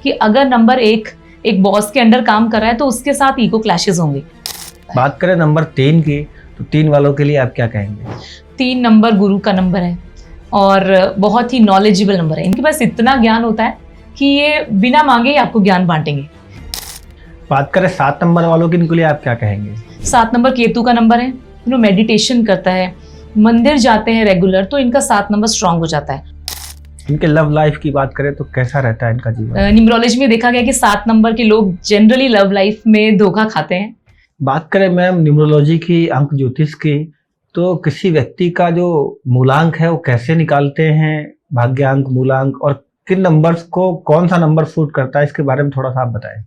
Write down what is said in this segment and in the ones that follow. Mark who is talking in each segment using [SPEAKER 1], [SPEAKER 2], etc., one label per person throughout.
[SPEAKER 1] कि अगर नंबर एक बॉस के अंडर काम कर रहा है तो उसके साथ ईगो क्लैशेस होंगे।
[SPEAKER 2] बात करें नंबर 3 की, तो 3 वालों के लिए आप क्या कहेंगे?
[SPEAKER 1] 3 नंबर गुरु का नंबर है और बहुत ही नॉलेजेबल नंबर है। इनके पास इतना ज्ञान होता है कि ये बिना मांगे ही आपको ज्ञान बांटेंगे।
[SPEAKER 2] बात करें 7 नंबर वालों की, इनके लिए आप क्या कहेंगे?
[SPEAKER 1] 7 नंबर केतु का नंबर है। मेडिटेशन करता है, मंदिर जाते हैं रेगुलर, तो इनका 7 नंबर स्ट्रांग हो जाता है।
[SPEAKER 2] इनके लव लाइफ की बात करें तो कैसा रहता है इनका जीवन?
[SPEAKER 1] न्यूमरोलॉजी में देखा गया कि 7 नंबर के लोग जनरली लव लाइफ में धोखा खाते हैं।
[SPEAKER 2] बात करें मैम न्यूमरोलॉजी की, अंक ज्योतिष की, तो किसी व्यक्ति का जो मूलांक है वो कैसे निकालते हैं? भाग्यांक, मूलांक, और किन नंबर्स को कौन सा नंबर सूट करता है, इसके बारे में थोड़ा सा आप बताएं।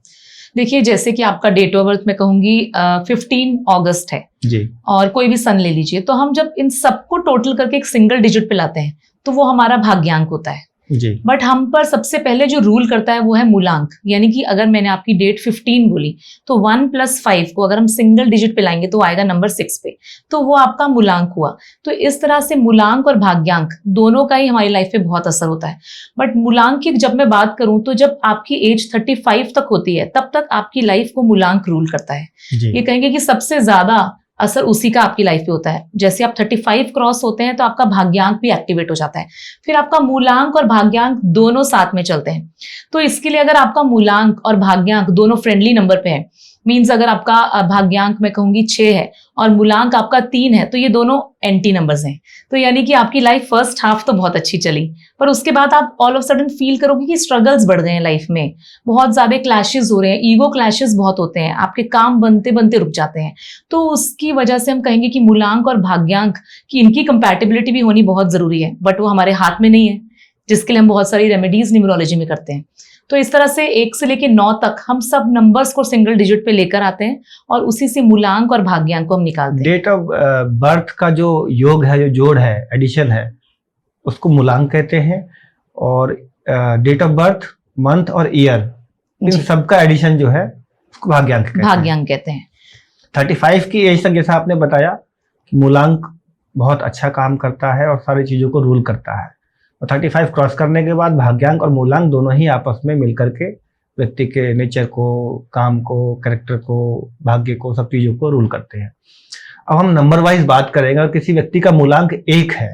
[SPEAKER 1] देखिए, जैसे कि आपका डेट ऑफ बर्थ मैं कहूंगी 15 अगस्त है
[SPEAKER 2] जी,
[SPEAKER 1] और कोई भी सन ले लीजिए, तो हम जब इन सबको टोटल करके एक सिंगल डिजिट पे लाते हैं तो वो हमारा भाग्यांक होता है।
[SPEAKER 2] जी।
[SPEAKER 1] बट हम पर सबसे पहले जो रूल करता है वो है मूलांक, यानी कि अगर मैंने आपकी डेट 15 बोली तो 1 + 5 को अगर हम सिंगल डिजिट पे लाएंगे तो आएगा नंबर 6 पे, तो वो आपका मूलांक हुआ। तो इस तरह से मूलांक और भाग्यांक दोनों का ही हमारी लाइफ पे बहुत असर होता है। बट मूलांक की जब मैं बात करूं तो जब आपकी एज 35 तक होती है तब तक आपकी लाइफ को मूलांक रूल करता है। ये कहेंगे कि सबसे ज्यादा असर उसी का आपकी लाइफ पे होता है। जैसे आप 35 क्रॉस होते हैं तो आपका भाग्यांक भी एक्टिवेट हो जाता है, फिर आपका मूलांक और भाग्यांक दोनों साथ में चलते हैं। तो इसके लिए अगर आपका मूलांक और भाग्यांक दोनों फ्रेंडली नंबर पे है, मींस अगर आपका भाग्यांक मैं कहूंगी 6 है और मूलांक आपका 3 है, तो ये दोनों एंटी नंबर्स हैं। तो यानी कि आपकी लाइफ फर्स्ट हाफ तो बहुत अच्छी चली, पर उसके बाद आप ऑल ऑफ सडन फील करोगे कि स्ट्रगल्स बढ़ गए हैं लाइफ में, बहुत ज्यादा क्लैशेस हो रहे हैं, ईगो क्लैशेस बहुत होते हैं, आपके काम बनते बनते रुक जाते हैं। तो उसकी वजह से हम कहेंगे कि मूलांक और भाग्यांक की इनकी कंपैटिबिलिटी भी होनी बहुत जरूरी है, बट वो हमारे हाथ में नहीं है, जिसके लिए हम बहुत सारी रेमेडीज न्यूमरोलॉजी में करते हैं। तो इस तरह से 1 से लेकर 9 तक हम सब नंबर्स को सिंगल डिजिट पे लेकर आते हैं और उसी से मूलांक और भाग्यांक को हम निकालते हैं।
[SPEAKER 2] डेट ऑफ बर्थ का जो योग है, जो जोड़ है, एडिशन है, उसको मूलांक कहते हैं, और डेट ऑफ बर्थ, मंथ और ईयर, इन सबका एडिशन जो है उसको भाग्यांक कहते हैं। 35 की एज तक जैसा आपने बताया कि मूलांक बहुत अच्छा काम करता है और सारी चीजों को रूल करता है, और 35 क्रॉस करने के बाद भाग्यांक और मूलांक दोनों ही आपस में मिलकर के व्यक्ति के नेचर को, काम को, कैरेक्टर को, भाग्य को, सब चीजों को रूल करते हैं। अब हम नंबर वाइज बात करेंगे। अगर किसी व्यक्ति का मूलांक 1 है,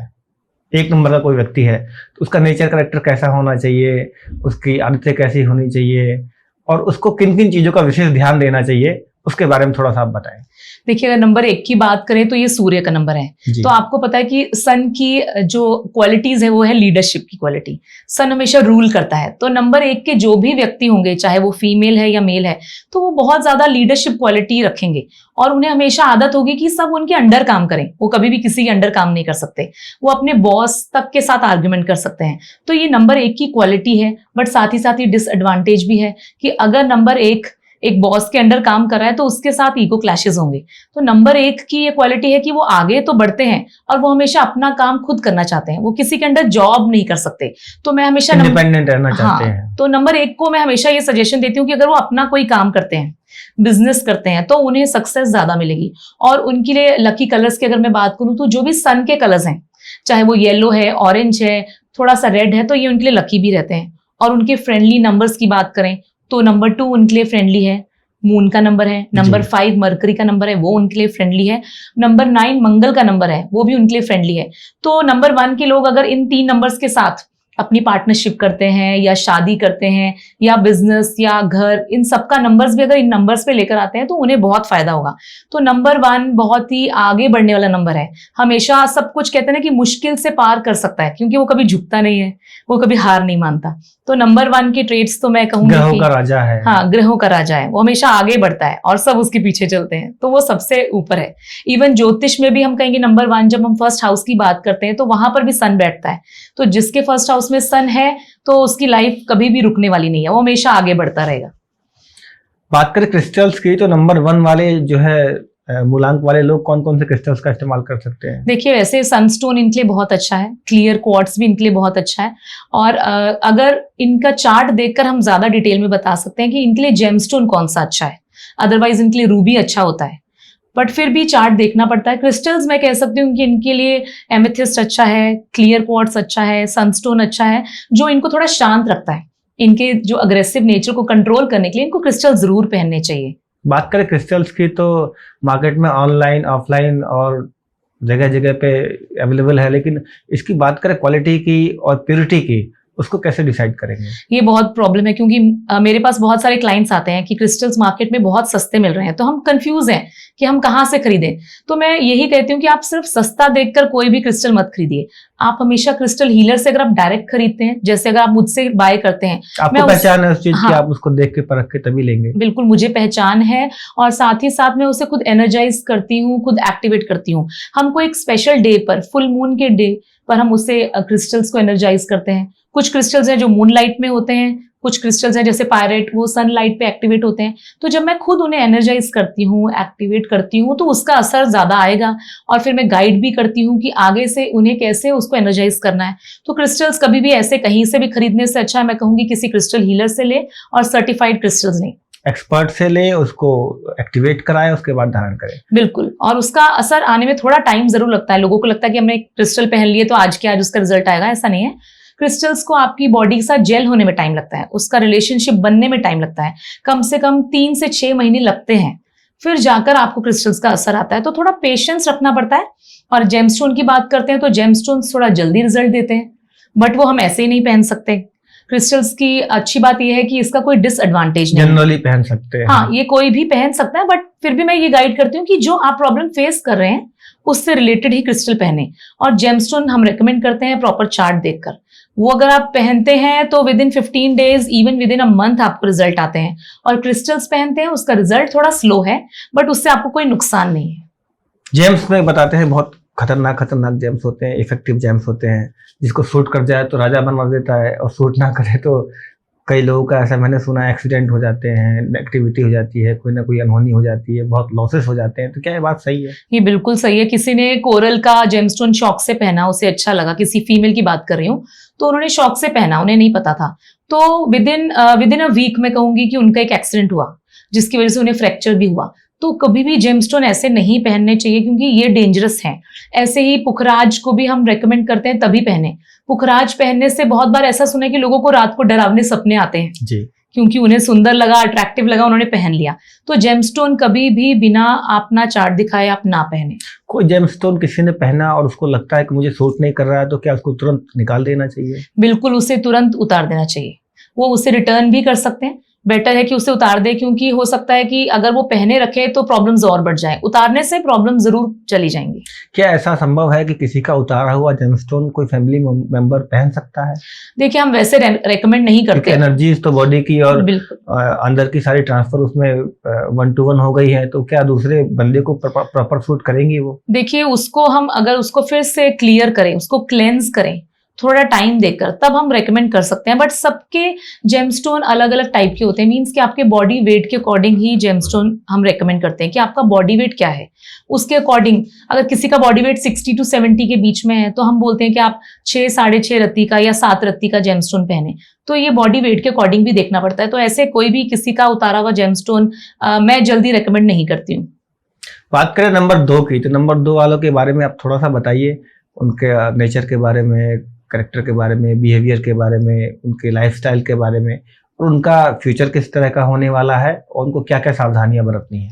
[SPEAKER 2] 1 नंबर का कोई व्यक्ति है, तो उसका नेचर, कैरेक्टर कैसा होना चाहिए, उसकी आदतें कैसी होनी चाहिए, और उसको किन किन चीजों का विशेष ध्यान देना चाहिए, उसके बारे में थोड़ा सा आप बताएं।
[SPEAKER 1] देखिए, अगर नंबर 1 की बात करें तो ये सूर्य का नंबर है। तो आपको पता है कि सन की जो क्वालिटीज है वो है लीडरशिप की क्वालिटी। सन हमेशा रूल करता है, तो नंबर 1 के जो भी व्यक्ति होंगे, चाहे वो फीमेल है या मेल है, तो वो बहुत ज्यादा लीडरशिप क्वालिटी रखेंगे और उन्हें हमेशा आदत होगी कि सब उनके अंडर काम करें। वो कभी भी किसी के अंडर काम नहीं कर सकते, वो अपने बॉस तक के साथ आर्ग्यूमेंट कर सकते हैं। तो ये नंबर 1 की क्वालिटी है, बट साथ ही डिसएडवांटेज भी है कि अगर नंबर 1 एक बॉस के अंडर काम कर रहा है तो उसके साथ ईगो क्लैशेस होंगे। तो नंबर 1 की ये क्वालिटी है कि वो आगे तो बढ़ते हैं और वो हमेशा अपना काम खुद करना चाहते हैं, वो किसी के अंडर जॉब नहीं कर सकते। तो मैं हमेशा
[SPEAKER 2] इंडिपेंडेंट रहना चाहते हैं।
[SPEAKER 1] तो नंबर 1 को मैं हमेशा ये सजेशन देती हूँ कि अगर वो अपना कोई काम करते हैं, बिजनेस करते हैं, तो उन्हें सक्सेस ज्यादा मिलेगी। और उनके लिए लकी कलर्स की अगर मैं बात करूं तो जो भी सन के कलर्स हैं, चाहे वो येलो है, ऑरेंज है, थोड़ा सा रेड है, तो ये उनके लिए लकी भी रहते हैं। और उनके फ्रेंडली नंबर्स की बात करें तो नंबर 2 उनके लिए फ्रेंडली है, मून का नंबर है। नंबर 5 मरकरी का नंबर है, वो उनके लिए फ्रेंडली है। नंबर 9 मंगल का नंबर है, वो भी उनके लिए फ्रेंडली है। तो नंबर 1 के लोग अगर इन 3 नंबर्स के साथ अपनी पार्टनरशिप करते हैं या शादी करते हैं या बिजनेस या घर, इन सबका नंबर्स भी अगर इन नंबर्स पे लेकर आते हैं तो उन्हें बहुत फायदा होगा। तो नंबर 1 बहुत ही आगे बढ़ने वाला नंबर है, हमेशा सब कुछ कहते हैं ना कि मुश्किल से पार कर सकता है, क्योंकि वो कभी झुकता नहीं है, वो कभी हार नहीं मानता। तो नंबर 1 के ट्रेड्स तो मैं कहूंगी
[SPEAKER 2] ग्रहों का राजा है।
[SPEAKER 1] हाँ, ग्रहों का राजा है, वो हमेशा आगे बढ़ता है और सब उसके पीछे चलते हैं, तो वो सबसे ऊपर है। इवन ज्योतिष में भी हम कहेंगे नंबर 1, जब हम फर्स्ट हाउस की बात करते हैं तो वहां पर भी सन बैठता है। तो जिसके फर्स्ट हाउस में सन है तो उसकी लाइफ कभी भी रुकने वाली नहीं है, वो हमेशा आगे बढ़ता रहेगा।
[SPEAKER 2] बात करें क्रिस्टल्स की, तो नंबर 1 वाले जो है मूलांक वाले लोग कौन कौन से क्रिस्टल्स का इस्तेमाल कर सकते हैं?
[SPEAKER 1] देखिए, वैसे सनस्टोन इनके लिए बहुत अच्छा है, क्लियर क्वार्ट्ज भी इनके लिए बहुत अच्छा है, और अगर इनका चार्ट देखकर हम ज्यादा डिटेल में बता सकते हैं कि इनके लिए जेमस्टोन कौन सा अच्छा है। अदरवाइज इनके लिए रूबी अच्छा होता है, बट फिर भी चार्ट देखना पड़ता है। क्रिस्टल्स मैं कह सकती हूँ कि इनके लिए एमेथिस्ट अच्छा है, क्लियर क्वार्ट्ज अच्छा है, सनस्टोन अच्छा है, जो इनको थोड़ा शांत रखता है, इनके जो अग्रेसिव नेचर को कंट्रोल करने के लिए इनको क्रिस्टल जरूर पहनने चाहिए।
[SPEAKER 2] बात करें क्रिस्टल्स की तो मार्केट में ऑनलाइन ऑफलाइन और जगह जगह पे अवेलेबल है, लेकिन इसकी बात करें क्वालिटी की और प्योरिटी की, उसको कैसे डिसाइड करेंगे?
[SPEAKER 1] ये बहुत प्रॉब्लम है, क्योंकि मेरे पास बहुत सारे क्लाइंट्स आते हैं कि क्रिस्टल्स मार्केट में बहुत सस्ते मिल रहे हैं, तो हम कंफ्यूज हैं कि हम कहाँ से खरीदें। तो मैं यही कहती हूँ कि आप सिर्फ सस्ता देखकर कोई भी क्रिस्टल मत खरीदिए। आप हमेशा क्रिस्टल हीलर से अगर आप डायरेक्ट खरीदते हैं, जैसे अगर आप मुझसे बाय करते हैं,
[SPEAKER 2] आपको पहचान है उस चीज की, आप उसको देख के परख के तभी लेंगे।
[SPEAKER 1] बिल्कुल, मुझे पहचान है और साथ ही साथ मैं उसे खुद एनर्जाइज करती हूँ, खुद एक्टिवेट करती हूँ। हमको एक स्पेशल डे पर, फुल मून के डे पर हम उसे क्रिस्टल्स को एनर्जाइज करते हैं। कुछ क्रिस्टल्स हैं जो मून लाइट में होते हैं, कुछ क्रिस्टल्स हैं जैसे पायरेट, वो सनलाइट पे एक्टिवेट होते हैं। तो जब मैं खुद उन्हें एनर्जाइज करती हूँ, एक्टिवेट करती हूँ, तो उसका असर ज्यादा आएगा और फिर मैं गाइड भी करती हूँ कि आगे से उन्हें कैसे उसको एनर्जाइज करना है। तो क्रिस्टल्स कभी भी ऐसे कहीं से भी खरीदने से अच्छा है, मैं कहूंगी किसी क्रिस्टल हीलर से ले और सर्टिफाइड क्रिस्टल्स नहीं,
[SPEAKER 2] एक्सपर्ट से ले, उसको एक्टिवेट कराए, उसके बाद धारण करें।
[SPEAKER 1] बिल्कुल। और उसका असर आने में थोड़ा टाइम जरूर लगता है। लोगों को लगता है कि हमने क्रिस्टल पहन लिए तो आज के आज उसका रिजल्ट आएगा, ऐसा नहीं है। क्रिस्टल्स को आपकी बॉडी के साथ जेल होने में टाइम लगता है, उसका रिलेशनशिप बनने में टाइम लगता है, कम से कम 3 से 6 महीने लगते हैं, फिर जाकर आपको क्रिस्टल्स का असर आता है। तो थोड़ा पेशेंस रखना पड़ता है। और जेमस्टोन की बात करते हैं तो जेमस्टोन्स थोड़ा जल्दी रिजल्ट देते हैं, बट वो हम ऐसे ही नहीं पहन सकते। क्रिस्टल्स की अच्छी बात यह है कि इसका कोई डिसएडवांटेज नहीं है,
[SPEAKER 2] जनरली पहन सकते हैं।
[SPEAKER 1] हाँ, ये कोई भी पहन सकता है, बट फिर भी मैं ये गाइड करती हूँ कि जो आप प्रॉब्लम फेस कर रहे हैं उससे रिलेटेड ही क्रिस्टल पहने। और जेमस्टोन हम रेकमेंड करते हैं प्रॉपर चार्ट देखकर। वो अगर आप पहनते हैं तो with in 15 days, even with in a month आपको रिजल्ट आते हैं। और क्रिस्टल्स पहनते हैं उसका रिजल्ट थोड़ा स्लो है, बट उससे आपको कोई नुकसान नहीं है।
[SPEAKER 2] जेम्स में बताते हैं बहुत खतरनाक जेम्स होते हैं, इफेक्टिव जेम्स होते हैं, जिसको शूट कर जाए तो राजा बनवा देता है और शूट ना करे तो कई लोगों का, ऐसा मैंने सुना, एक्सीडेंट हो जाते हैं, नेगेटिविटी हो जाती है, कोई ना कोई अनहोनी हो जाती है, बहुत लॉसेस हो जाते हैं। तो क्या ये बात सही है?
[SPEAKER 1] ये बिल्कुल सही है। किसी ने कोरल का जेमस्टोन शौक से पहना, उसे अच्छा लगा, किसी फीमेल की बात कर रही हूँ, तो उन्होंने शौक से पहना, उन्हें नहीं पता था, तो विद इन अ वीक मैं कहूंगी कि उनका एक एक्सीडेंट हुआ जिसकी वजह से उन्हें फ्रैक्चर भी हुआ। तो कभी भी जेमस्टोन ऐसे नहीं पहनने चाहिए क्योंकि ये डेंजरस हैं। ऐसे ही पुखराज को भी हम रेकमेंड करते हैं तभी पहने। पुखराज पहनने से बहुत बार ऐसा सुना है कि लोगों को रात को डरावने सपने आते हैं
[SPEAKER 2] जी,
[SPEAKER 1] क्योंकि उन्हें सुंदर लगा, अट्रैक्टिव लगा, उन्होंने पहन लिया। तो जेमस्टोन कभी भी बिना अपना चार्ट दिखाए आप ना पहने।
[SPEAKER 2] कोई जेमस्टोन किसी ने पहना और उसको लगता है कि मुझे सूट नहीं कर रहा है, तो क्या उसको तुरंत निकाल देना चाहिए?
[SPEAKER 1] बिल्कुल, उसे तुरंत उतार देना चाहिए। वो उसे रिटर्न भी कर सकते हैं, बेटर है कि उसे उतार दे, क्योंकि हो सकता है कि अगर वो पहने रखे तो प्रॉब्लम्स और बढ़ जाए। उतारने से प्रॉब्लम जरूर चली जाएंगी।
[SPEAKER 2] क्या ऐसा संभव है कि किसी का उतारा हुआ जेमस्टोन कोई फैमिली मेंबर पहन सकता है?
[SPEAKER 1] देखिए, हम वैसे रेकमेंड नहीं करते।
[SPEAKER 2] एनर्जीज तो बॉडी की और
[SPEAKER 1] बिल्कुल
[SPEAKER 2] अंदर की सारी ट्रांसफर उसमें 1 to 1 हो गई है, तो क्या दूसरे बंदे को प्रॉपर सूट करेंगी वो?
[SPEAKER 1] देखिए, उसको हम अगर उसको फिर से क्लियर करें, उसको क्लेंज करें थोड़ा टाइम देकर, तब हम रेकमेंड कर सकते हैं। बट सबके जेमस्टोन अलग अलग टाइप के होते हैं, मींस कि आपके बॉडी वेट के अकॉर्डिंग ही जेमस्टोन हम रेकमेंड करते हैं कि आपका बॉडी वेट क्या है, उसके अकॉर्डिंग। अगर किसी का बॉडी वेट 60 to 70 के बीच में है तो हम बोलते हैं कि आप 6, 6.5 रत्ती का या 7 रत्ती का जेमस्टोन पहने। तो ये बॉडी वेट के अकॉर्डिंग भी देखना पड़ता है। तो ऐसे कोई भी किसी का उतारा हुआ जेमस्टोन मैं जल्दी रेकमेंड नहीं करती हूँ।
[SPEAKER 2] बात करें नंबर 2 की, तो नंबर 2 वालों के बारे में आप थोड़ा सा बताइए, उनके नेचर के बारे में, कैरेक्टर के बारे में, बिहेवियर के बारे में, उनके लाइफस्टाइल के बारे में, और उनका फ्यूचर किस तरह का होने वाला है और उनको क्या क्या सावधानियां बरतनी है।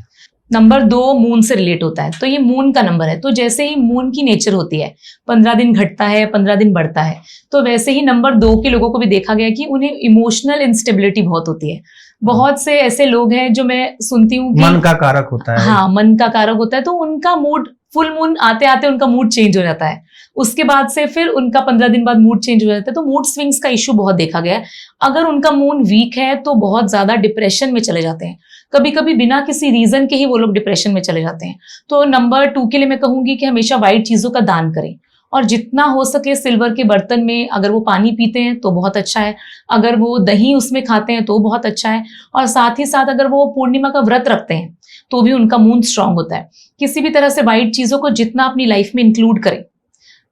[SPEAKER 1] नंबर 2 मून से रिलेट होता है, तो ये मून का नंबर है। तो जैसे ही मून की नेचर होती है, 15 दिन घटता है, 15 दिन बढ़ता है, तो वैसे ही नंबर 2 के लोगों को भी देखा गया कि उन्हें इमोशनल इंस्टेबिलिटी बहुत होती है। बहुत से ऐसे लोग हैं जो मैं सुनती हूँ कि
[SPEAKER 2] मन का कारक होता है।
[SPEAKER 1] हाँ, मन का कारक होता है। तो उनका मूड, फुल मून आते आते उनका मूड चेंज हो जाता है, उसके बाद से फिर उनका 15 दिन बाद मूड चेंज हो जाता है। तो मूड स्विंग्स का इश्यू बहुत देखा गया है। अगर उनका मूड वीक है तो बहुत ज्यादा डिप्रेशन में चले जाते हैं, कभी कभी बिना किसी रीजन के ही वो लोग डिप्रेशन में चले जाते हैं। तो नंबर 2 के लिए मैं कहूंगी कि हमेशा वाइट चीजों का दान करें, और जितना हो सके सिल्वर के बर्तन में अगर वो पानी पीते हैं तो बहुत अच्छा है, अगर वो दही उसमें खाते हैं तो बहुत अच्छा है, और साथ ही साथ अगर वो पूर्णिमा का व्रत रखते हैं तो भी उनका मूड स्ट्रांग होता है। किसी भी तरह से वाइट चीजों को जितना अपनी लाइफ में इंक्लूड करें,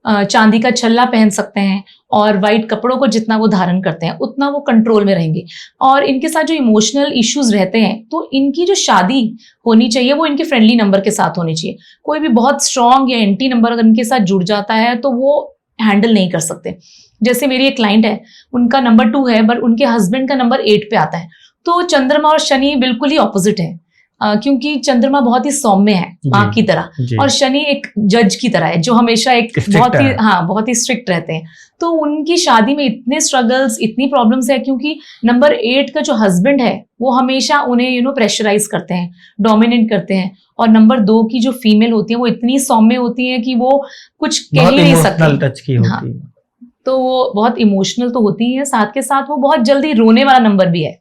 [SPEAKER 1] चांदी का छल्ला पहन सकते हैं, और वाइट कपड़ों को जितना वो धारण करते हैं उतना वो कंट्रोल में रहेंगे। और इनके साथ जो इमोशनल इश्यूज रहते हैं, तो इनकी जो शादी होनी चाहिए वो इनके फ्रेंडली नंबर के साथ होनी चाहिए। कोई भी बहुत स्ट्रांग या एंटी नंबर अगर इनके साथ जुड़ जाता है तो वो हैंडल नहीं कर सकते। जैसे मेरी एक क्लाइंट है, उनका नंबर 2 है, बट उनके हस्बैंड का नंबर 8 पे आता है। तो चंद्रमा और शनि बिल्कुल ही ऑपोजिट है, क्योंकि चंद्रमा बहुत ही सौम्य है माँ की तरह, और शनि एक जज की तरह है जो हमेशा एक बहुत ही स्ट्रिक्ट रहते हैं। तो उनकी शादी में इतने स्ट्रगल्स, इतनी प्रॉब्लम्स है, क्योंकि नंबर 8 का जो हस्बैंड है वो हमेशा उन्हें प्रेशराइज करते हैं, डोमिनेट करते हैं, और नंबर 2 की जो फीमेल होती है वो इतनी सौम्य होती है कि वो कुछ कह ही नहीं सकती,
[SPEAKER 2] टच की होती है।
[SPEAKER 1] तो वो बहुत इमोशनल तो होती है, साथ के साथ वो बहुत जल्दी रोने वाला नंबर भी है।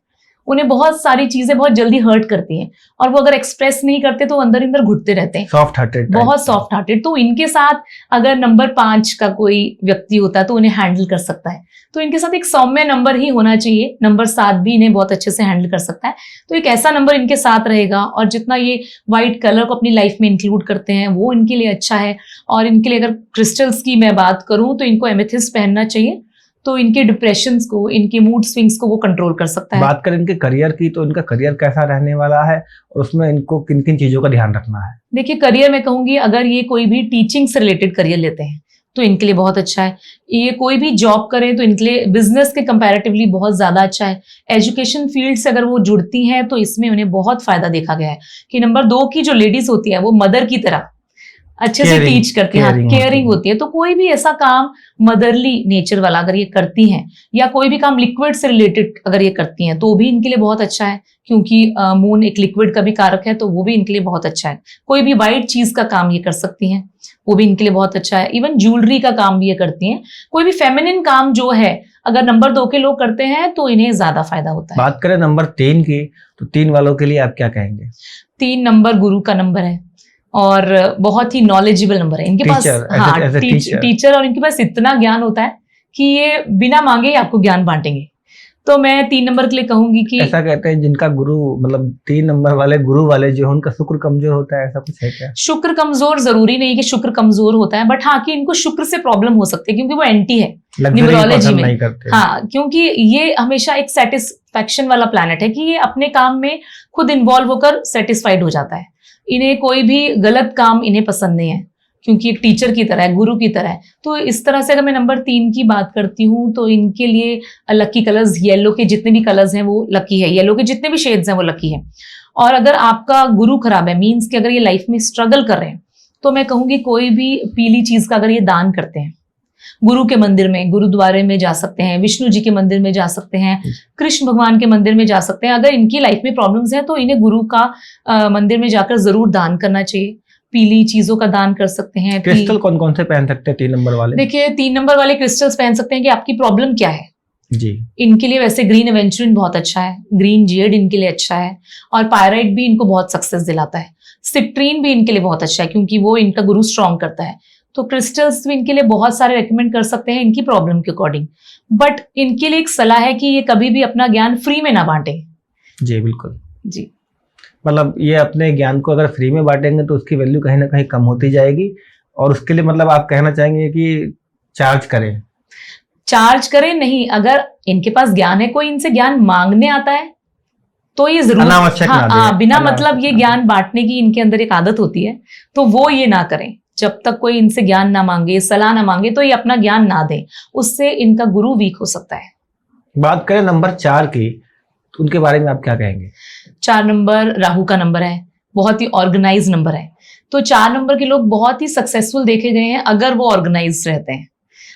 [SPEAKER 1] उन्हें बहुत सारी चीजें बहुत जल्दी हर्ट करती हैं, और वो अगर एक्सप्रेस नहीं करते तो अंदर अंदर घुटते रहते हैं,
[SPEAKER 2] सॉफ्ट हार्टेड,
[SPEAKER 1] बहुत सॉफ्ट हार्टेड। तो इनके साथ अगर नंबर 5 का कोई व्यक्ति होता है तो उन्हें हैंडल कर सकता है। तो इनके साथ एक सौम्य नंबर ही होना चाहिए। नंबर 7 भी इन्हें बहुत अच्छे से हैंडल कर सकता है। तो एक ऐसा नंबर इनके साथ रहेगा, और जितना ये व्हाइट कलर को अपनी लाइफ में इंक्लूड करते हैं वो इनके लिए अच्छा है। और इनके लिए अगर क्रिस्टल्स की मैं बात करूं तो इनको एमेथिस्ट पहनना चाहिए, तो इनके डिप्रेशंस को, इनके मूड स्विंग्स को वो कंट्रोल कर सकता है।
[SPEAKER 2] बात करें इनके करियर की, तो इनका करियर कैसा रहने वाला है और उसमें इनको किन किन चीजों का ध्यान रखना है?
[SPEAKER 1] देखिए, करियर में कहूंगी, अगर ये कोई भी टीचिंग से रिलेटेड करियर लेते हैं तो इनके लिए बहुत अच्छा है। ये कोई भी जॉब करें तो इनके लिए बिजनेस के कंपैरेटिवली बहुत ज्यादा अच्छा है। एजुकेशन फील्ड से अगर वो जुड़ती हैं तो इसमें उन्हें बहुत फायदा देखा गया है कि नंबर 2 की जो लेडीज होती है वो मदर की तरह अच्छे से टीच करती हैं, केयरिंग होती है। तो कोई भी ऐसा काम मदरली नेचर वाला अगर ये करती हैं, या कोई भी काम लिक्विड से रिलेटेड अगर ये करती हैं, तो भी इनके लिए बहुत अच्छा है, क्योंकि मून एक लिक्विड का भी कारक है, तो वो भी इनके लिए बहुत अच्छा है। कोई भी वाइट चीज का काम ये कर सकती हैं, वो भी इनके लिए बहुत अच्छा है। इवन ज्वेलरी का काम भी ये करती हैं। कोई भी फेमिनिन काम जो है अगर नंबर 2 के लोग करते हैं तो इन्हें ज्यादा फायदा होता है।
[SPEAKER 2] बात करें नंबर 3 की, तो 3 वालों के लिए आप क्या कहेंगे?
[SPEAKER 1] 3 नंबर गुरु का नंबर है, और बहुत ही नॉलेजेबल नंबर है इनके पास। टीचर, और इनके पास इतना ज्ञान होता है कि ये बिना मांगे ही आपको ज्ञान बांटेंगे। तो मैं 3 नंबर के लिए कहूंगी कि
[SPEAKER 2] ऐसा कहते हैं जिनका गुरु, मतलब 3 नंबर वाले गुरु वाले जो है उनका शुक्र कमजोर होता है, ऐसा कुछ है क्या?
[SPEAKER 1] शुक्र कमजोर जरूरी नहीं कि शुक्र कमजोर होता है, बट हाँ कि इनको शुक्र से प्रॉब्लम हो सकती है, क्योंकि वो एंटी है न्यूमरोलॉजी में। हाँ, क्योंकि ये हमेशा एक सेटिस्फैक्शन वाला प्लैनेट है कि ये अपने काम में खुद इन्वॉल्व होकर सेटिस्फाइड हो जाता है। इन्हें कोई भी गलत काम इन्हें पसंद नहीं है, क्योंकि एक टीचर की तरह है, गुरु की तरह है। तो इस तरह से अगर मैं नंबर 3 की बात करती हूँ तो इनके लिए लकी कलर्स, येलो के जितने भी कलर्स हैं वो लकी है, येलो के जितने भी शेड्स हैं वो लकी है। और अगर आपका गुरु खराब है, मीन्स कि अगर ये लाइफ में स्ट्रगल कर रहे हैं, तो मैं कहूंगी कोई भी पीली चीज का अगर ये दान करते हैं, गुरु के मंदिर में, गुरुद्वारे में जा सकते हैं, विष्णु जी के मंदिर में जा सकते हैं, कृष्ण भगवान के मंदिर में जा सकते हैं। अगर इनकी लाइफ में प्रॉब्लम्स हैं तो इन्हें गुरु का मंदिर में जाकर जरूर दान करना चाहिए। पीली चीजों का दान कर सकते हैं।
[SPEAKER 2] क्रिस्टल कौन कौन से पहन सकते हैं 3 नंबर वाले?
[SPEAKER 1] देखिए, 3 नंबर वाले क्रिस्टल्स पहन सकते हैं कि आपकी प्रॉब्लम क्या है
[SPEAKER 2] जी।
[SPEAKER 1] इनके लिए वैसे ग्रीन एवेंचुरिन बहुत अच्छा है, ग्रीन जेड इनके लिए अच्छा है, और पायराइट भी इनको बहुत सक्सेस दिलाता है। सिट्रीन भी इनके लिए बहुत अच्छा है, क्योंकि वो इनका गुरु स्ट्रॉन्ग करता है। तो क्रिस्टल्स भी इनके लिए बहुत सारे रेकमेंड कर सकते हैं इनकी प्रॉब्लम के अकॉर्डिंग। बट इनके लिए एक सलाह है कि ये कभी भी अपना ज्ञान फ्री में ना बांटे।
[SPEAKER 2] जी बिल्कुल
[SPEAKER 1] जी,
[SPEAKER 2] मतलब ये अपने ज्ञान को अगर फ्री में बांटेंगे तो उसकी वैल्यू कहीं ना कहीं कम होती जाएगी, और उसके लिए मतलब आप कहना चाहेंगे कि चार्ज करें नहीं। अगर इनके पास ज्ञान है, कोई इनसे ज्ञान मांगने आता है तो ये जरूर बिना मतलब ये ज्ञान बांटने की इनके अंदर एक आदत होती है, तो वो ये ना करें। जब तक कोई इनसे ज्ञान ना मांगे, सलाह ना मांगे, तो ये अपना ज्ञान ना दें, उससे इनका गुरु वीक हो सकता है। बात करें नंबर 4 की, तो उनके बारे में आप क्या कहेंगे?
[SPEAKER 1] 4 नंबर राहु का नंबर है, बहुत ही ऑर्गेनाइज नंबर है। तो 4 नंबर के लोग बहुत ही सक्सेसफुल देखे गए हैं अगर वो ऑर्गेनाइज रहते हैं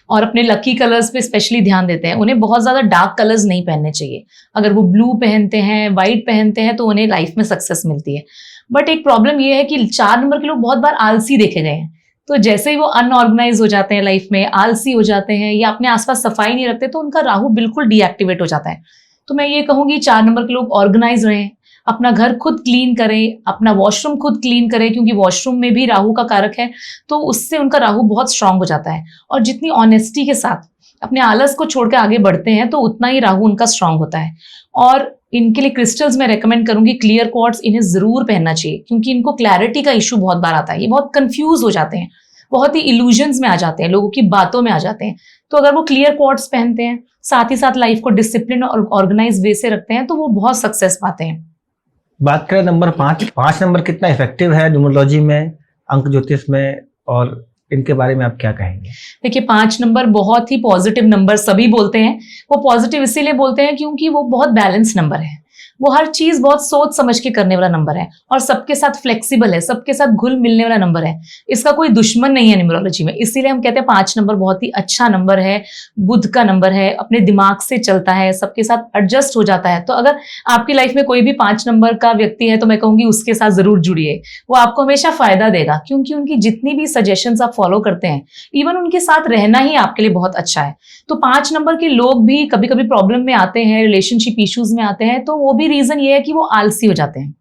[SPEAKER 1] और अपने लकी कलर्स पे स्पेशली ध्यान देते हैं। उन्हें बहुत ज्यादा डार्क कलर्स नहीं पहनने चाहिए। अगर वो ब्लू पहनते हैं, व्हाइट पहनते हैं, तो उन्हें लाइफ में सक्सेस मिलती है। बट एक प्रॉब्लम ये है कि 4 नंबर के लोग बहुत बार आलसी देखे गए हैं। तो जैसे ही वो अनऑर्गेनाइज हो जाते हैं, लाइफ में आलसी हो जाते हैं, या अपने आसपास सफाई नहीं रखते, तो उनका राहु बिल्कुल डीएक्टिवेट हो जाता है। तो मैं ये कहूंगी 4 नंबर के लोग ऑर्गेनाइज रहें, अपना घर खुद क्लीन करें, अपना वॉशरूम खुद क्लीन करें, क्योंकि वॉशरूम में भी राहु का कारक है, तो उससे उनका राहु बहुत स्ट्रांग हो जाता है। और जितनी ऑनेस्टी के साथ अपने आलस को छोड़ के आगे बढ़ते हैं, तो उतना ही राहु उनका स्ट्रांग होता है। और इनके लिए क्रिस्टल्स मैं रेकमेंड करूंगी क्लियर क्वार्ट्ज इन्हें जरूर पहनना चाहिए, क्योंकि इनको क्लैरिटी का इशू बहुत बार आता है। ये बहुत कंफ्यूज हो जाते हैं, बहुत ही इल्यूजन्स में आ जाते हैं, लोगों की बातों में आ जाते हैं। तो अगर वो क्लियर क्वार्ट्ज पहनते हैं, साथ ही साथ लाइफ को डिसिप्लिन और ऑर्गेनाइज वे से रखते हैं, तो वो बहुत सक्सेस पाते हैं।
[SPEAKER 2] बात करें नंबर 5 नंबर कितना इफेक्टिव है न्यूमरोलॉजी में, अंक ज्योतिष में और इनके बारे में आप क्या कहेंगे?
[SPEAKER 1] देखिए 5 नंबर बहुत ही पॉजिटिव नंबर सभी बोलते हैं। वो पॉजिटिव इसीलिए बोलते हैं क्योंकि वो बहुत बैलेंस नंबर है। वो हर चीज बहुत सोच समझ के करने वाला नंबर है और सबके साथ फ्लेक्सिबल है, सबके साथ घुल मिलने वाला नंबर है। इसका कोई दुश्मन नहीं है न्यूमरोलॉजी में, इसीलिए हम कहते हैं 5 नंबर बहुत ही अच्छा नंबर है, बुध का नंबर है, अपने दिमाग से चलता है, सबके साथ एडजस्ट हो जाता है। तो अगर आपकी लाइफ में कोई भी 5 नंबर का व्यक्ति है तो मैं कहूंगी उसके साथ जरूर जुड़िए, वो आपको हमेशा फायदा देगा, क्योंकि उनकी जितनी भी सजेशंस आप फॉलो करते हैं, इवन उनके साथ रहना ही आपके लिए बहुत अच्छा है। तो 5 नंबर के लोग भी कभी कभी प्रॉब्लम में आते हैं, रिलेशनशिप इश्यूज में आते हैं, तो वो भी रीजन ये है कि वो आलसी हो जाते हैं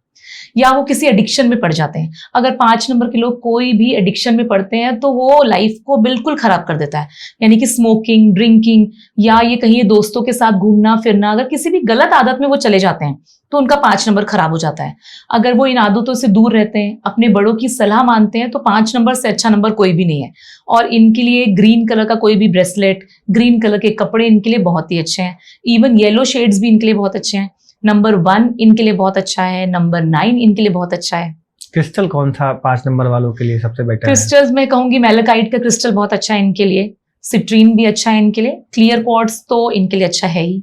[SPEAKER 1] या वो किसी एडिक्शन में पड़ जाते हैं। अगर 5 नंबर के लोग कोई भी एडिक्शन में पड़ते हैं तो वो लाइफ को बिल्कुल खराब कर देता है, यानी कि स्मोकिंग, ड्रिंकिंग या ये कहिए दोस्तों के साथ घूमना फिरना, अगर किसी भी गलत आदत में वो चले जाते हैं तो उनका 5 नंबर खराब हो जाता है। अगर वो इन आदतों से दूर रहते हैं, अपने बड़ों की सलाह मानते हैं, तो 5 नंबर से अच्छा नंबर कोई भी नहीं है। और इनके लिए ग्रीन कलर का कोई भी ब्रेसलेट, ग्रीन कलर के कपड़े इनके लिए बहुत ही अच्छे हैं। इवन येलो शेड्स भी इनके लिए बहुत अच्छे हैं। नंबर 1 इनके लिए बहुत अच्छा है, नंबर 9 इनके लिए बहुत अच्छा है।
[SPEAKER 2] क्रिस्टल कौन सा 5 नंबर वालों के लिए सबसे बेटर है?
[SPEAKER 1] क्रिस्टल्स में कहूंगी मैलेकाइट का क्रिस्टल बहुत अच्छा है इनके लिए, सिट्रीन भी अच्छा है इनके लिए, क्लियर क्वार्ट्ज तो इनके लिए अच्छा है ही।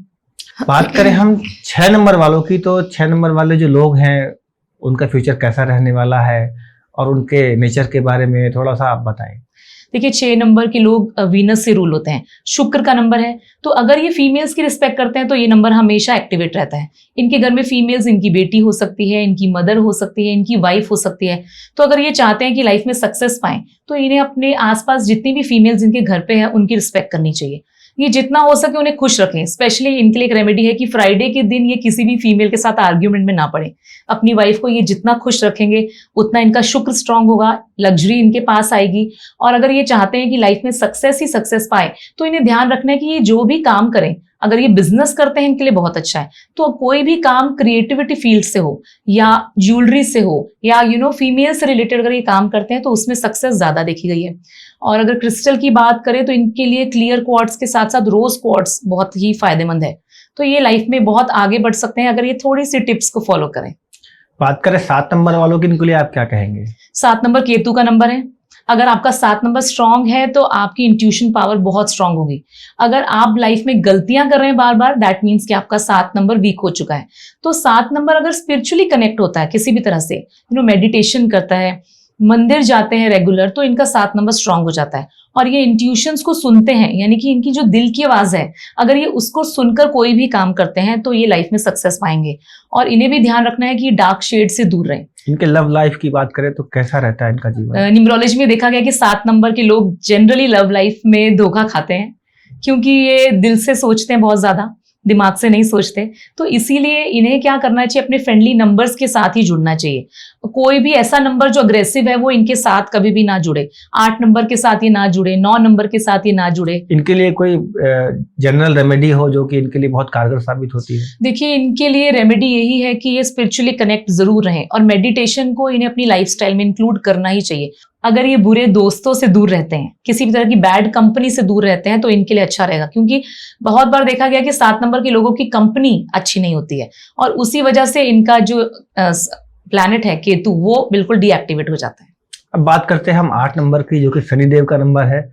[SPEAKER 2] बात करें हम 6 नंबर वालों की, तो 6 नंबर वाले जो लोग हैं उनका फ्यूचर कैसा रहने वाला है और उनके नेचर के बारे में थोड़ा सा आप बताएं।
[SPEAKER 1] देखिए 6 नंबर के लोग वीनस से रूल होते हैं, शुक्र का नंबर है, तो अगर ये फीमेल्स की रिस्पेक्ट करते हैं तो ये नंबर हमेशा एक्टिवेट रहता है। इनके घर में फीमेल्स, इनकी बेटी हो सकती है, इनकी मदर हो सकती है, इनकी वाइफ हो सकती है। तो अगर ये चाहते हैं कि लाइफ में सक्सेस पाएं तो इन्हें अपने आसपास जितनी भी फीमेल्स इनके घर पे है उनकी रिस्पेक्ट करनी चाहिए। ये जितना हो सके उन्हें खुश रखें। स्पेशली इनके लिए एक रेमेडी है कि फ्राइडे के दिन ये किसी भी फीमेल के साथ आर्ग्यूमेंट में ना पड़े। अपनी वाइफ को ये जितना खुश रखेंगे उतना इनका शुक्र स्ट्रांग होगा, लग्जरी इनके पास आएगी। और अगर ये चाहते हैं कि लाइफ में सक्सेस ही सक्सेस पाए तो इन्हें ध्यान रखना है कि ये जो भी काम करें, अगर ये बिजनेस करते हैं इनके लिए बहुत अच्छा है, तो कोई भी काम क्रिएटिविटी फील्ड से हो या ज्वेलरी से हो या फीमेल से रिलेटेड अगर ये काम करते हैं तो उसमें सक्सेस ज्यादा देखी गई है। और अगर क्रिस्टल की बात करें तो इनके लिए क्लियर क्वार्ट्ज के साथ साथ रोज क्वार्ट्ज बहुत ही फायदेमंद है। तो ये लाइफ में बहुत आगे बढ़ सकते हैं अगर ये थोड़ी सी टिप्स को फॉलो करें।
[SPEAKER 2] बात करें 7 नंबर वालों की, इनके लिए आप क्या कहेंगे?
[SPEAKER 1] 7 नंबर केतु का नंबर है। अगर आपका 7 नंबर स्ट्रांग है तो आपकी इंट्यूशन पावर बहुत स्ट्रांग होगी। अगर आप लाइफ में गलतियां कर रहे हैं बार बार, दैट मीन्स कि आपका 7 नंबर वीक हो चुका है। तो 7 नंबर अगर स्पिरिचुअली कनेक्ट होता है किसी भी तरह से, मेडिटेशन करता है, मंदिर जाते हैं रेगुलर, तो इनका 7 नंबर स्ट्रांग हो जाता है। और ये इंट्यूशंस को सुनते हैं, यानी कि इनकी जो दिल की आवाज है, अगर ये उसको सुनकर कोई भी काम करते हैं तो ये लाइफ में सक्सेस पाएंगे। और इन्हें भी ध्यान रखना है कि डार्क शेड से दूर रहें।
[SPEAKER 2] इनके लव लाइफ की बात करें तो कैसा रहता है इनका जीवन?
[SPEAKER 1] न्यूमरोलॉजी में देखा गया कि 7 नंबर के लोग जनरली लव लाइफ में धोखा खाते हैं, क्योंकि ये दिल से सोचते हैं बहुत ज्यादा, दिमाग से नहीं सोचते। तो इसीलिए इन्हें क्या करना चाहिए, अपने फ्रेंडली नंबर्स के साथ ही जुड़ना चाहिए। कोई भी ऐसा नंबर जो अग्रेसिव है वो इनके साथ कभी भी ना जुड़े। 8 नंबर के साथ ये ना जुड़े, 9 नंबर के साथ ये ना जुड़े।
[SPEAKER 2] इनके लिए कोई जनरल रेमेडी हो जो कि इनके लिए बहुत कारगर साबित होती है?
[SPEAKER 1] देखिए इनके लिए रेमेडी यही है कि ये स्पिरिचुअली कनेक्ट जरूर रहें और मेडिटेशन को इन्हें अपनी लाइफस्टाइल में इंक्लूड करना ही चाहिए। अगर ये बुरे दोस्तों से दूर रहते हैं, किसी भी तरह की बैड कंपनी से दूर रहते हैं, तो इनके लिए अच्छा रहेगा, क्योंकि बहुत बार देखा गया कि 7 नंबर के लोगों की कंपनी अच्छी नहीं होती है और उसी वजह से इनका जो प्लैनेट है केतु वो बिल्कुल डीएक्टिवेट हो जाता है।
[SPEAKER 2] अब बात करते हैं हम 8 नंबर की, जो कि शनिदेव का नंबर है।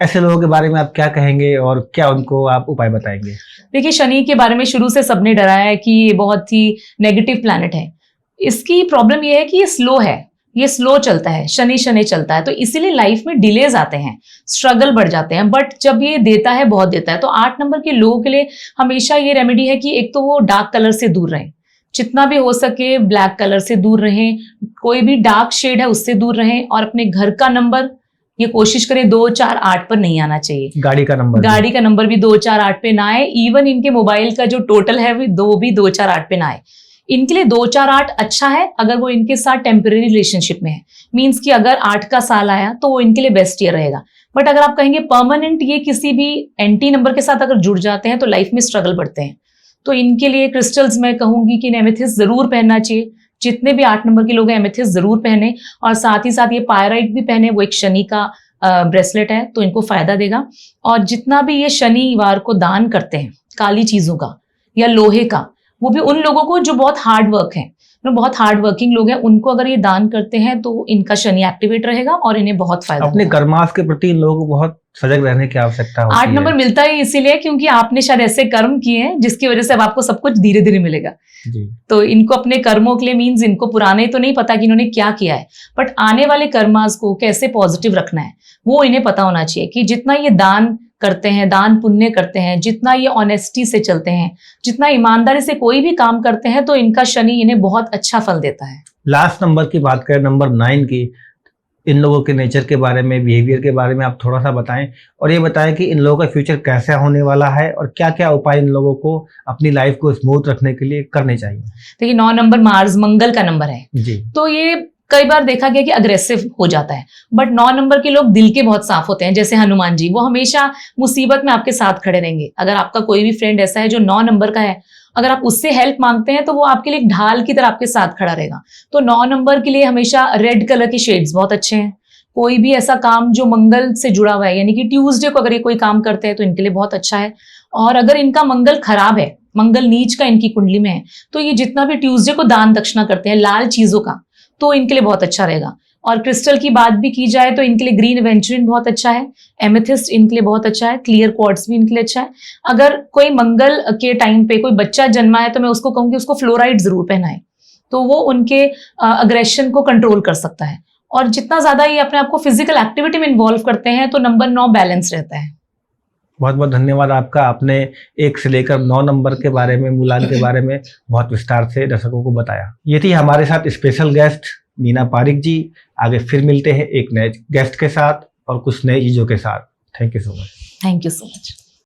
[SPEAKER 2] ऐसे लोगों के बारे में आप क्या कहेंगे और क्या उनको आप उपाय बताएंगे?
[SPEAKER 1] देखिए शनि के बारे में शुरू से सबने डराया है कि ये बहुत ही नेगेटिव प्लैनेट है। इसकी प्रॉब्लम ये है कि ये स्लो है, ये स्लो चलता है, शनि शनि चलता है, तो इसीलिए लाइफ में डिलेज आते हैं, स्ट्रगल बढ़ जाते हैं। बट जब ये देता है, बहुत देता है। तो 8 नंबर के लोगों के लिए हमेशा ये रेमेडी है कि एक तो वो डार्क कलर से दूर रहें, जितना भी हो सके ब्लैक कलर से दूर रहें, कोई भी डार्क शेड है उससे दूर रहें। और अपने घर का नंबर ये कोशिश करें 2, 4, 8 पर नहीं आना चाहिए।
[SPEAKER 2] गाड़ी का नंबर भी
[SPEAKER 1] 2, 4, 8 पे ना आए। इवन इनके मोबाइल का जो टोटल है वो भी 2, 4, 8 पे ना आए। इनके लिए 2, 4, 8 अच्छा है अगर वो इनके साथ टेम्पररी रिलेशनशिप में है। मींस कि अगर 8 का साल आया तो वो इनके लिए बेस्ट ईयर रहेगा। बट अगर आप कहेंगे परमानेंट ये किसी भी एंटी नंबर के साथ अगर जुड़ जाते हैं तो लाइफ में स्ट्रगल बढ़ते हैं। तो इनके लिए क्रिस्टल्स मैं कहूंगी कि एमेथिस्ट जरूर पहनना चाहिए। जितने भी 8 नंबर के लोग हैं एमेथिस्ट जरूर पहने, और साथ ही साथ ये पायराइट भी पहने। वो एक शनि का ब्रेसलेट है तो इनको फायदा देगा। और जितना भी ये शनिवार को दान करते हैं काली चीजों का या लोहे का, वो भी उन लोगों को जो बहुत हार्ड वर्क है, बहुत हार्ड वर्किंग लोग हैं, उनको अगर ये दान करते हैं तो इनका शनि एक्टिवेट रहेगा और इन्हें बहुत फायदा
[SPEAKER 2] अपने
[SPEAKER 1] होगा।
[SPEAKER 2] कर्मास के प्रति इन लोगों को बहुत सजग रहने की आवश्यकता होती
[SPEAKER 1] 8
[SPEAKER 2] है।
[SPEAKER 1] नंबर मिलता ही इसीलिए क्योंकि आपने शायद ऐसे कर्म किए हैं जिसकी वजह से अब आपको सब कुछ धीरे धीरे मिलेगा।
[SPEAKER 2] जी।
[SPEAKER 1] तो इनको अपने कर्मों के लिए मीन्स इनको पुराने तो नहीं पता कि इन्होंने क्या किया है, बट आने वाले कर्मास को कैसे पॉजिटिव रखना है वो इन्हें पता होना चाहिए कि जितना ये दान करते हैं, दान पुण्य करते हैं, जितना ये ऑनेस्टी से चलते हैं, जितना ईमानदारी से कोई भी काम करते हैं, तो इनका शनि इन्हें बहुत अच्छा फल देता है।
[SPEAKER 2] लास्ट नंबर की बात करें, नंबर 9 की, इन लोगों के नेचर के बारे में, बिहेवियर के बारे में आप थोड़ा सा बताएं और ये बताएं कि इन लोगों का फ्यूचर कैसा होने वाला है और क्या क्या उपाय इन लोगों को अपनी लाइफ को स्मूथ रखने के लिए करने चाहिए।
[SPEAKER 1] देखिए 9 नंबर मार्स मंगल का नंबर है
[SPEAKER 2] जी।
[SPEAKER 1] तो ये कई बार देखा गया कि अग्रेसिव हो जाता है, बट 9 नंबर के लोग दिल के बहुत साफ होते हैं। जैसे हनुमान जी, वो हमेशा मुसीबत में आपके साथ खड़े रहेंगे। अगर आपका कोई भी फ्रेंड ऐसा है जो 9 नंबर का है, अगर आप उससे हेल्प मांगते हैं तो वो आपके लिए एक ढाल की तरह आपके साथ खड़ा रहेगा। तो 9 नंबर के लिए हमेशा रेड कलर के शेड्स बहुत अच्छे हैं। कोई भी ऐसा काम जो मंगल से जुड़ा हुआ है, यानी कि ट्यूसडे को अगर ये कोई काम करते हैं तो इनके लिए बहुत अच्छा है। और अगर इनका मंगल खराब है, मंगल नीच का इनकी कुंडली में है, तो ये जितना भी ट्यूसडे को दान दक्षिणा करते हैं लाल चीजों का, तो इनके लिए बहुत अच्छा रहेगा। और क्रिस्टल की बात भी की जाए तो इनके लिए ग्रीन एवेंचुरिन बहुत अच्छा है, एमेथिस्ट इनके लिए बहुत अच्छा है, क्लियर क्वार्ट्ज भी इनके लिए अच्छा है। अगर कोई मंगल के टाइम पे कोई बच्चा जन्मा है तो मैं उसको कहूंगी उसको फ्लोराइड जरूर पहनाए, तो वो उनके अग्रेशन को कंट्रोल कर सकता है। और जितना ज्यादा ये अपने आप को फिजिकल एक्टिविटी में इन्वॉल्व करते हैं तो नंबर 9 बैलेंस रहता है।
[SPEAKER 2] बहुत बहुत धन्यवाद आपका। आपने 1 से लेकर 9 नंबर के बारे में, मूलांक के बारे में बहुत विस्तार से दर्शकों को बताया। ये थी हमारे साथ स्पेशल गेस्ट मीना पारिक जी। आगे फिर मिलते हैं एक नए गेस्ट के साथ और कुछ नई चीजों के साथ। Thank you so much.
[SPEAKER 1] Thank you so much.